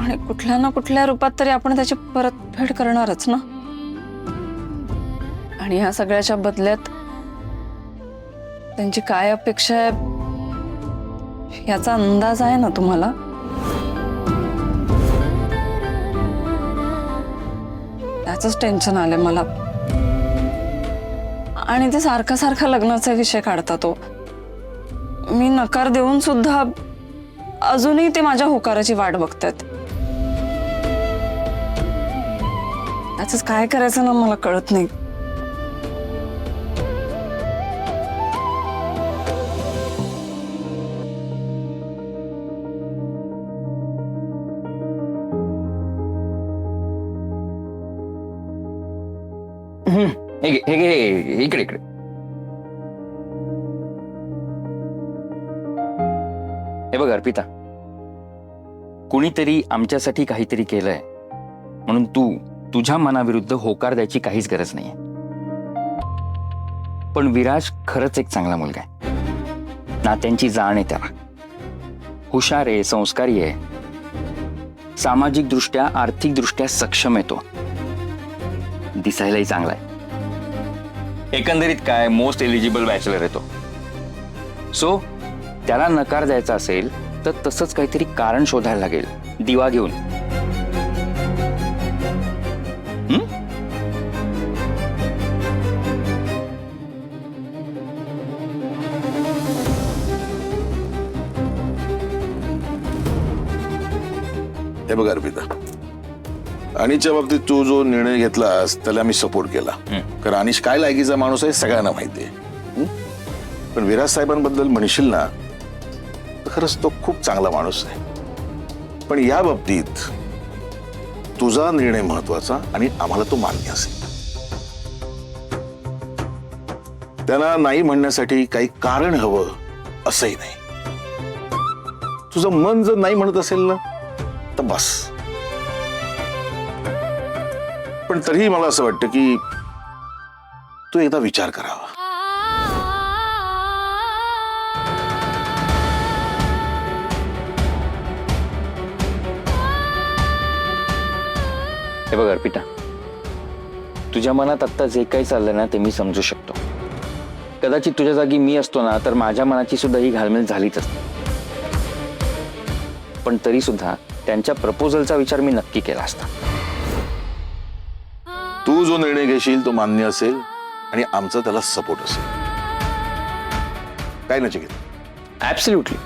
आणि कुठल्या ना कुठल्या रूपात तरी आपण त्याची परतफेड करणारच ना. आणि ह्या सगळ्याच्या बदल्यात त्यांची काय अपेक्षा आहे याचा अंदाज आहे ना तुम्हाला? त्याचंच टेन्शन आलंय मला. आणि ते सारखा सारखा लग्नाचा विषय काढता तो. मी नकार देऊन सुद्धा अजूनही ते माझ्या होकाराची वाट बघतात. त्याच काय करायचं ना मला कळत नाही. इकडे इकडे. हे बघ अर्पिता, कुणीतरी आमच्यासाठी काहीतरी केलंय म्हणून तू तुझ्या मनाविरुद्ध होकार द्यायची काहीच गरज नाहीये. पण विराज खरंच एक चांगला मुलगा आहे. नात्यांची जाण आहे त्याला. हुशार आहे, संस्कारी आहे, सामाजिक दृष्ट्या आर्थिक दृष्ट्या सक्षम आहे तो. दिसायलाही चांगला आहे. एकंदरीत काय मोस्ट एलिजिबल बॅचलर आहे तो. सो त्याला नकार द्यायचा असेल तर तसंच काहीतरी कारण शोधायला लागेल, दिवा घेऊन. हे बघ अर्पिता, अनिशच्या बाबतीत तू जो निर्णय घेतलास त्याला मी सपोर्ट केला. कारण अनिश काय लायकीचा माणूस आहे सगळ्यांना माहिती आहे. पण विराज साहेबांबद्दल म्हणशील ना तर खरंच तो खूप चांगला माणूस आहे. पण या बाबतीत तुझा निर्णय महत्वाचा आणि आम्हाला तो मान्य असेल. त्यांना नाही म्हणण्यासाठी काही कारण हवं असंही नाही. तुझं मन जर नाही म्हणत असेल ना तर बस. पण तरीही मला असं वाटतं की तू एकदा विचार करावा. हे बघ अर्पिता, तुझ्या मनात आता जे काही चाललंय ना ते मी समजू शकतो. कदाचित तुझ्या जागी मी असतो ना तर माझ्या मनाची सुद्धा ही घालमेल झालीच असते. पण तरी सुद्धा त्यांच्या प्रपोजलचा विचार मी नक्की केला असता. तू जो निर्णय घेशील तो मान्य असेल आणि आमचा त्याला सपोर्ट असेल. काय नचिकेत? ऍब्सोल्युटली.